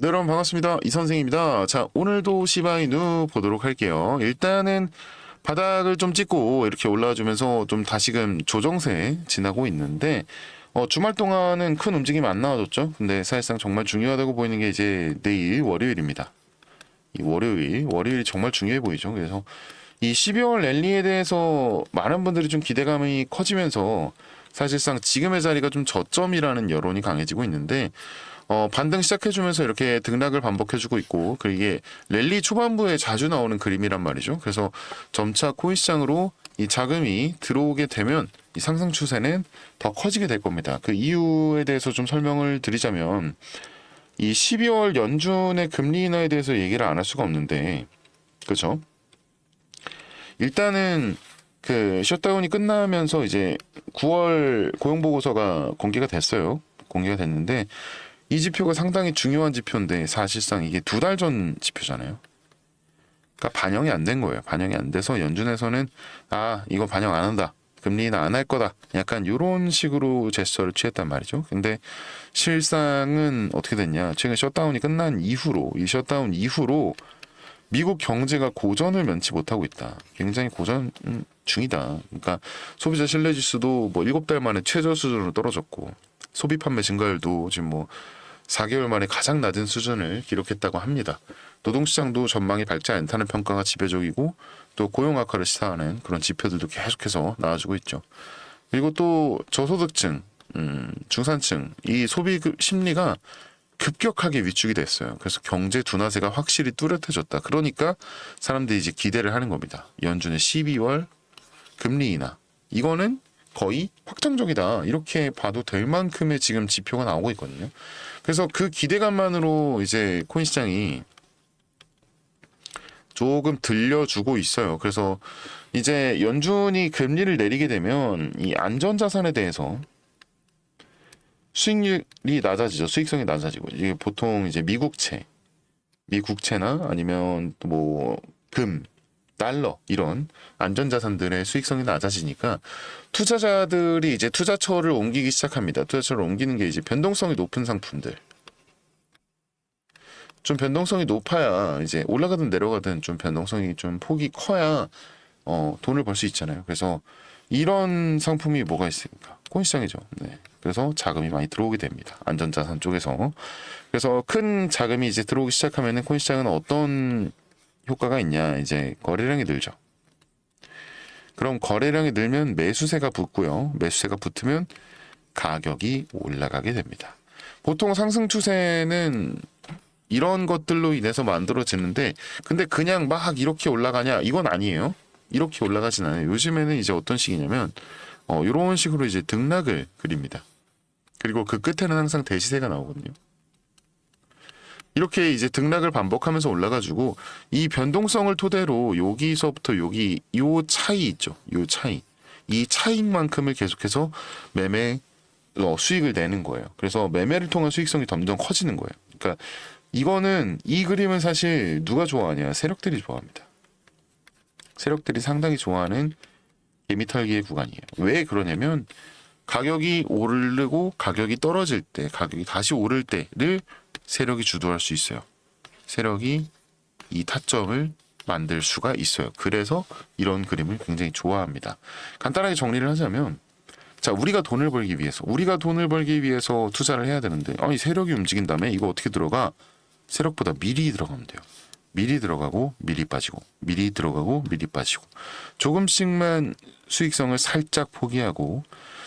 네, 여러분 반갑습니다. 이 선생입니다. 자, 오늘도 시바이누 보도록 할게요. 일단은 바닥을 좀 찍고 이렇게 올라와주면서 좀 다시금 조정세 지나고 있는데 주말 동안은 큰 움직임 안 나와줬죠. 근데 사실상 정말 중요하다고 보이는 게 이제 내일 월요일입니다. 이 월요일이 정말 중요해 보이죠. 그래서 이 12월 랠리에 대해서 많은 분들이 좀 기대감이 커지면서 사실상 지금의 자리가 좀 저점이라는 여론이 강해지고 있는데 반등 시작해주면서 이렇게 등락을 반복해주고 있고, 그 이게 랠리 초반부에 자주 나오는 그림이란 말이죠. 그래서 점차 코인 시장으로 이 자금이 들어오게 되면 이 상승 추세는 더 커지게 될 겁니다. 그 이유에 대해서 좀 설명을 드리자면, 이 12월 연준의 금리 인하에 대해서 얘기를 안 할 수가 없는데, 그렇죠? 일단은 그 셧다운이 끝나면서 이제 9월 고용보고서가 공개가 됐어요. 공개가 됐는데 이 지표가 상당히 중요한 지표인데 사실상 이게 2달 전 지표잖아요. 그러니까 반영이 안 된 거예요. 반영이 안 돼서 연준에서는 이거 반영 안 한다. 금리 인하 안 할 거다. 약간 이런 식으로 제스처를 취했단 말이죠. 근데 실상은 어떻게 됐냐? 최근 셧다운이 끝난 이후로 이 셧다운 이후로 미국 경제가 고전을 면치 못하고 있다. 굉장히 고전 중이다. 그러니까 소비자 신뢰 지수도 뭐 7달 만에 최저 수준으로 떨어졌고 소비 판매 증가율도 지금 뭐 4개월 만에 가장 낮은 수준을 기록했다고 합니다. 노동시장도 전망이 밝지 않다는 평가가 지배적이고 또 고용 악화를 시사하는 그런 지표들도 계속해서 나와주고 있죠. 그리고 또 저소득층, 중산층 이 소비 심리가 급격하게 위축이 됐어요. 그래서 경제 둔화세가 확실히 뚜렷해졌다. 그러니까 사람들이 이제 기대를 하는 겁니다. 연준의 12월 금리 인하. 이거는 거의 확정적이다. 이렇게 봐도 될 만큼의 지금 지표가 나오고 있거든요. 그래서 그 기대감만으로 이제 코인 시장이 조금 들려주고 있어요. 그래서 이제 연준이 금리를 내리게 되면 이 안전자산에 대해서 수익률이 낮아지죠. 수익성이 낮아지고 이게 보통 이제 미국채나 아니면 또 뭐 달러 이런 안전자산들의 수익성이 낮아지니까 투자자들이 이제 투자처를 옮기기 시작합니다. 투자처를 옮기는 게 이제 변동성이 높은 상품들. 좀 변동성이 높아야 이제 올라가든 내려가든 좀 변동성이 좀 폭이 커야 돈을 벌 수 있잖아요. 그래서 이런 상품이 뭐가 있습니까? 코인시장이죠. 네. 그래서 자금이 많이 들어오게 됩니다. 안전자산 쪽에서. 그래서 큰 자금이 이제 들어오기 시작하면은 코인시장은 어떤 효과가 있냐? 이제 거래량이 늘죠. 그럼 거래량이 늘면 매수세가 붙고요. 매수세가 붙으면 가격이 올라가게 됩니다. 보통 상승 추세는 이런 것들로 인해서 만들어지는데, 근데 그냥 막 이렇게 올라가냐? 이건 아니에요. 이렇게 올라가진 않아요. 요즘에는 이제 어떤 식이냐면, 이런 식으로 이제 등락을 그립니다. 그리고 그 끝에는 항상 대시세가 나오거든요. 이렇게 이제 등락을 반복하면서 올라가지고 이 변동성을 토대로 여기서부터 여기 요 차이 있죠. 요 차이. 이 차익만큼을 계속해서 매매 수익을 내는 거예요. 그래서 매매를 통한 수익성이 점점 커지는 거예요. 그러니까 이거는 이 그림은 사실 누가 좋아하냐? 세력들이 좋아합니다. 세력들이 상당히 좋아하는 개미털기의 구간이에요. 왜 그러냐면 가격이 오르고 가격이 떨어질 때, 가격이 다시 오를 때를 세력이 주도할 수 있어요. 세력이 이 타점을 만들 수가 있어요. 그래서 이런 그림을 굉장히 좋아합니다. 간단하게 정리를 하자면, 자, 우리가 돈을 벌기 위해서 투자를 해야 되는데, 아니, 세력이 움직인다며? 이거 어떻게 들어가? 세력보다 미리 들어가면 돼요. 미리 들어가고 미리 빠지고 미리 들어가고 미리 빠지고 조금씩만 수익성을 살짝 포기하고,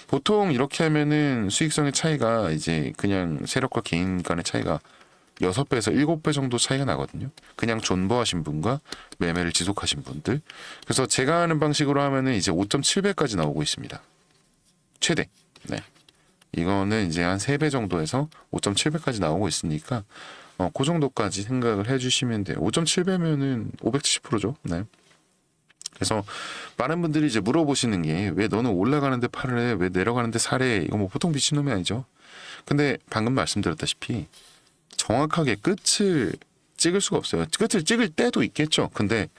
보통 이렇게 하면은 수익성의 차이가 이제 그냥 세력과 개인 간의 차이가 6배에서 7배 정도 차이가 나거든요. 그냥 존버하신 분과 매매를 지속하신 분들. 그래서 제가 하는 방식으로 하면은 이제 5.7배까지 나오고 있습니다. 최대. 네. 이거는 이제 한 3배 정도에서 5.7배까지 나오고 있으니까 그 정도까지 생각을 해주시면 돼요. 5.7배면은 570%죠. 네. 그래서 많은 분들이 이제 물어보시는 게, 왜 너는 올라가는데 팔을 해? 왜 내려가는데 사래? 이거 뭐 보통 미친놈이 아니죠. 근데 방금 말씀드렸다시피 정확하게 끝을 찍을 수가 없어요. 끝을 찍을 때도 있겠죠. 근데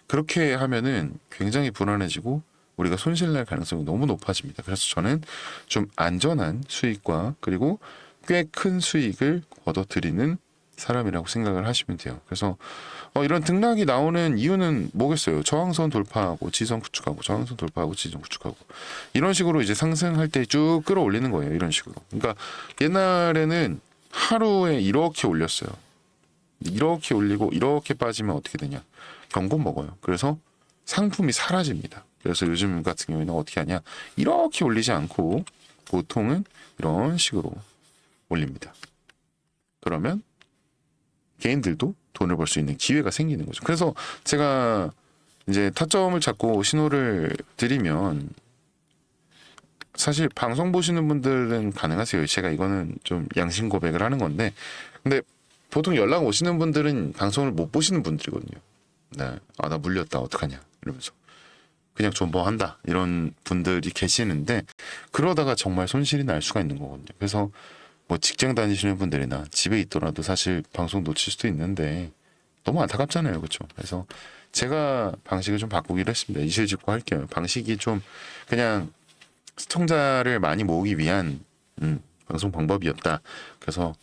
그렇게 하면은 굉장히 불안해지고 우리가 손실날 가능성이 너무 높아집니다. 그래서 저는 좀 안전한 수익과 그리고 꽤 큰 수익을 얻어들이는 사람이라고 생각을 하시면 돼요. 그래서 이런 등락이 나오는 이유는 뭐겠어요? 저항선 돌파하고 지선 구축하고 저항선 돌파하고 지선 구축하고 이런 식으로 이제 상승할 때 쭉 끌어올리는 거예요. 이런 식으로. 그러니까 옛날에는 하루에 이렇게 올렸어요. 이렇게 올리고 이렇게 빠지면 어떻게 되냐? 경고 먹어요. 그래서 상품이 사라집니다. 그래서 요즘 같은 경우에는 어떻게 하냐? 이렇게 올리지 않고 보통은 이런 식으로 올립니다. 그러면 개인들도 돈을 벌 수 있는 기회가 생기는 거죠. 그래서 제가 이제 타점을 잡고 신호를 드리면 사실 방송 보시는 분들은 가능하세요. 제가 이거는 좀 양심 고백을 하는 건데 근데 보통 연락 오시는 분들은 방송을 못 보시는 분들이거든요. 네. 아, 나 물렸다. 어떡하냐. 이러면서. 그냥 존버한다. 이런 분들이 계시는데 그러다가 정말 손실이 날 수가 있는 거거든요. 그래서 뭐 직장 다니시는 분들이나 집에 있더라도 사실 방송 놓칠 수도 있는데 너무 안타깝잖아요. 그렇죠? 그래서 제가 방식을 좀 바꾸기로 했습니다. 이실직고 할게요. 방식이 좀 그냥 시청자를 많이 모으기 위한 방송 방법이었다. 그래서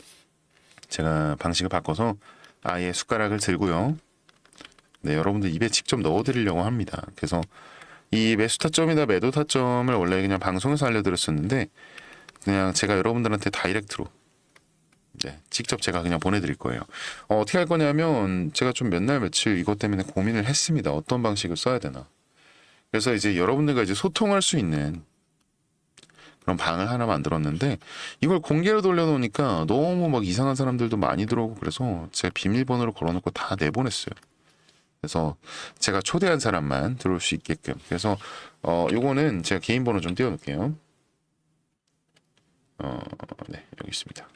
제가 방식을 바꿔서 아예 숟가락을 들고요. 네, 여러분들 입에 직접 넣어드리려고 합니다. 그래서 이 매수 타점이나 매도 타점을 원래 그냥 방송에서 알려드렸었는데 그냥 제가 여러분들한테 다이렉트로 직접 제가 그냥 보내드릴 거예요. 어떻게 할 거냐면 제가 좀 몇 날 며칠 이것 때문에 고민을 했습니다. 어떤 방식을 써야 되나. 그래서 이제 여러분들과 이제 소통할 수 있는 그런 방을 하나 만들었는데 이걸 공개로 돌려놓으니까 너무 막 이상한 사람들도 많이 들어오고 그래서 제가 비밀번호를 걸어놓고 다 내보냈어요. 그래서 제가 초대한 사람만 들어올 수 있게끔. 그래서 요거는 제가 개인 번호 좀 띄워놓을게요. 네, 여기 있습니다.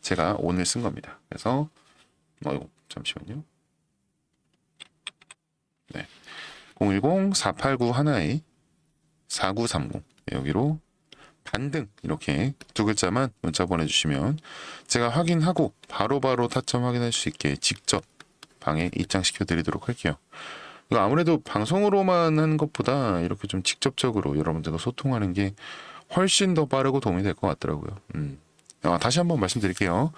제가 오늘 쓴 겁니다. 그래서 잠시만요. 네, 010-489-19-4930 여기로 반등 이렇게 두 글자만 문자 보내주시면 제가 확인하고 바로바로 타점 확인할 수 있게 직접 방에 입장시켜 드리도록 할게요. 이거 아무래도 방송으로만 하는 것보다 이렇게 좀 직접적으로 여러분들과 소통하는 게 훨씬 더 빠르고 도움이 될 것 같더라고요. 다시 한번 말씀드릴게요.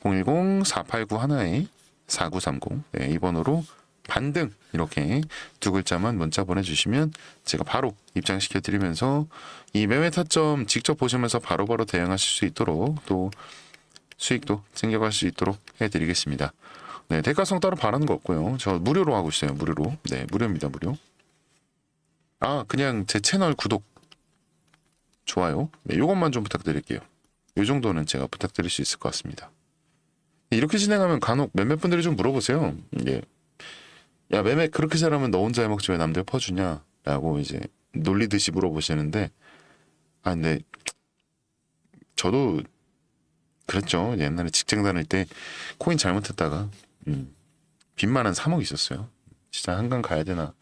010-489-19-4930 네, 이 번호로 반등 이렇게 두 글자만 문자 보내주시면 제가 바로 입장시켜 드리면서 이 매매 타점 직접 보시면서 바로바로 대응하실 수 있도록 또 수익도 챙겨갈 수 있도록 해드리겠습니다. 네, 대가성 따로 바라는 거 없고요. 저 무료로 하고 있어요. 무료로. 네, 무료입니다. 무료. 그냥 제 채널 구독, 좋아요. 네, 요것만 좀 부탁드릴게요. 요 정도는 제가 부탁드릴 수 있을 것 같습니다. 이렇게 진행하면 간혹 몇몇 분들이 좀 물어보세요. 이게 야, 매매 그렇게 잘하면 너 혼자 해먹지 왜 남들 퍼주냐? 라고 이제 놀리듯이 물어보시는데 근데 저도 그랬죠. 옛날에 직장 다닐 때 코인 잘못했다가 빚만 한 3억 있었어요. 진짜 한강 가야 되나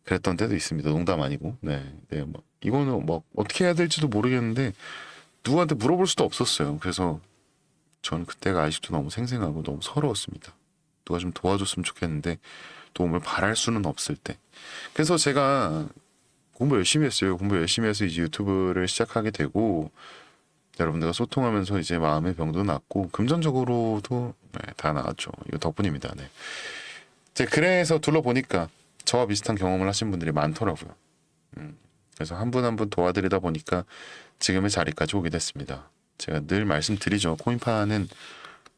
그랬던 때도 있습니다. 농담 아니고. 네, 뭐 이거는 뭐 어떻게 해야 될지도 모르겠는데 누구한테 물어볼 수도 없었어요. 그래서 저는 그때가 아직도 너무 생생하고 너무 서러웠습니다. 누가 좀 도와줬으면 좋겠는데 도움을 바랄 수는 없을 때. 그래서 제가 공부 열심히 했어요. 공부 열심히 해서 이제 유튜브를 시작하게 되고 여러분들과 소통하면서 이제 마음의 병도 낫고 금전적으로도 다 나았죠. 이거 덕분입니다. 네. 그래서 둘러보니까 저와 비슷한 경험을 하신 분들이 많더라고요. 그래서 한 분 한 분 도와드리다 보니까 지금의 자리까지 오게 됐습니다. 제가 늘 말씀드리죠. 코인파는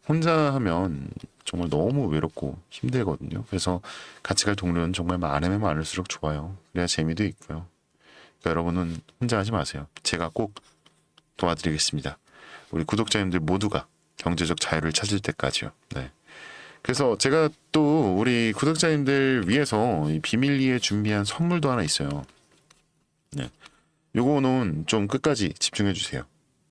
혼자 하면 정말 너무 외롭고 힘들거든요. 그래서 같이 갈 동료는 정말 많으면 많을수록 좋아요. 그래야 재미도 있고요. 그러니까 여러분은 혼자 하지 마세요. 제가 꼭 도와드리겠습니다. 우리 구독자님들 모두가 경제적 자유를 찾을 때까지요. 네. 그래서 제가 또 우리 구독자님들 위해서 이 비밀리에 준비한 선물도 하나 있어요. 네. 요거는 좀 끝까지 집중해 주세요.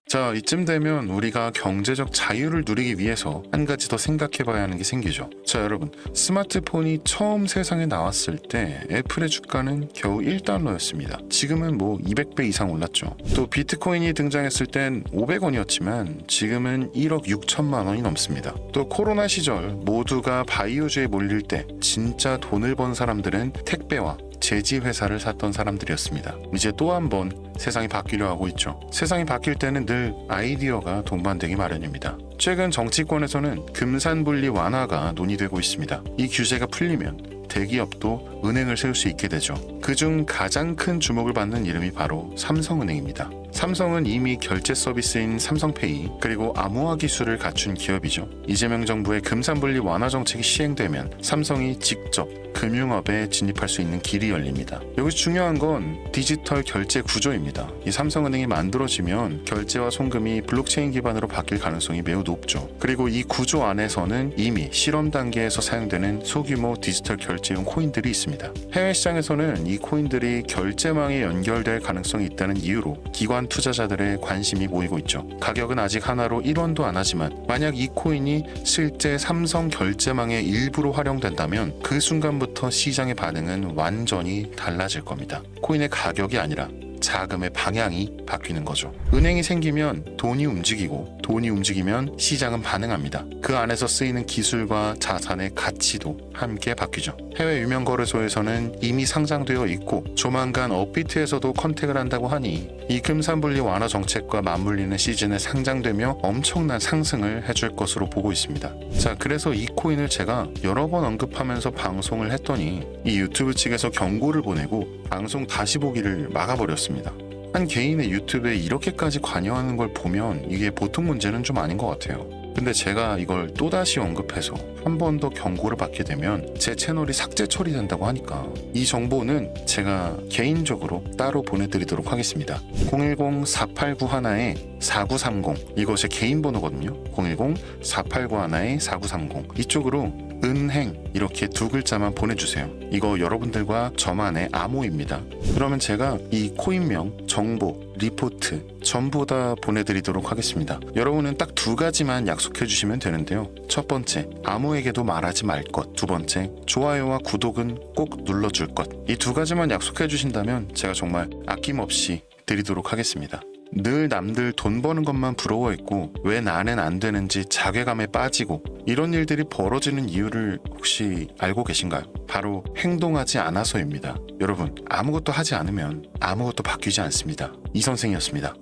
자, 이쯤 되면 우리가 경제적 자유를 누리기 위해서 한 가지 더 생각해 봐야 하는 게 생기죠. 자, 여러분, 스마트폰이 처음 세상에 나왔을 때 애플의 주가는 겨우 1달러였습니다. 지금은 뭐 200배 이상 올랐죠. 또 비트코인이 등장했을 땐 500원이었지만 지금은 1억 6천만 원이 넘습니다. 또 코로나 시절 모두가 바이오주에 몰릴 때 진짜 돈을 번 사람들은 택배와 제지 회사를 샀던 사람들이었습니다. 이제 또 한 번 세상이 바뀌려 하고 있죠. 세상이 바뀔 때는 늘 아이디어가 동반되기 마련입니다. 최근 정치권에서는 금산분리 완화가 논의되고 있습니다. 이 규제가 풀리면 대기업도 은행을 세울 수 있게 되죠. 그중 가장 큰 주목을 받는 이름이 바로 삼성은행입니다. 삼성은 이미 결제 서비스인 삼성페이 그리고 암호화 기술을 갖춘 기업이죠. 이재명 정부의 금산분리 완화 정책이 시행되면 삼성이 직접 금융업에 진입할 수 있는 길이 열립니다. 여기서 중요한 건 디지털 결제 구조입니다. 이 삼성은행이 만들어지면 결제와 송금이 블록체인 기반으로 바뀔 가능성이 매우 높죠. 그리고 이 구조 안에서는 이미 실험 단계에서 사용되는 소규모 디지털 결제용 코인들이 있습니다. 해외 시장에서는 이 코인들이 결제망에 연결될 가능성이 있다는 이유로 기관 투자자들의 관심이 모이고 있죠. 가격은 아직 하나로 1원도 안 하지만 만약 이 코인이 실제 삼성 결제망의 일부로 활용된다면 그 순간부터 시장의 반응은 완전히 달라질 겁니다. 코인의 가격이 아니라 자금의 방향이 바뀌는 거죠. 은행이 생기면 돈이 움직이고 돈이 움직이면 시장은 반응합니다. 그 안에서 쓰이는 기술과 자산의 가치도 함께 바뀌죠. 해외 유명 거래소에서는 이미 상장되어 있고 조만간 업비트에서도 컨택을 한다고 하니 이 금산분리 완화 정책과 맞물리는 시즌에 상장되며 엄청난 상승을 해줄 것으로 보고 있습니다. 자, 그래서 이 코인을 제가 여러 번 언급하면서 방송을 했더니 이 유튜브 측에서 경고를 보내고 방송 다시 보기를 막아버렸습니다. 한 개인의 유튜브에 이렇게까지 관여하는 걸 보면 이게 보통 문제는 좀 아닌 것 같아요. 근데 제가 이걸 또다시 언급해서 한 번 더 경고를 받게 되면 제 채널이 삭제 처리된다고 하니까 이 정보는 제가 개인적으로 따로 보내드리도록 하겠습니다. 010-4891-4930 이것이 개인 번호거든요. 010-4891-4930 이쪽으로 은행 이렇게 두 글자만 보내주세요. 이거 여러분들과 저만의 암호입니다. 그러면 제가 이 코인명, 정보, 리포트 전부 다 보내드리도록 하겠습니다. 여러분은 딱 두 가지만 약속해 주시면 되는데요. 첫 번째, 아무에게도 말하지 말 것. 두 번째, 좋아요와 구독은 꼭 눌러줄 것. 이 두 가지만 약속해 주신다면 제가 정말 아낌없이 드리도록 하겠습니다. 늘 남들 돈 버는 것만 부러워했고 왜 나는 안 되는지 자괴감에 빠지고 이런 일들이 벌어지는 이유를 혹시 알고 계신가요? 바로 행동하지 않아서입니다. 여러분, 아무것도 하지 않으면 아무것도 바뀌지 않습니다. 이 선생이었습니다.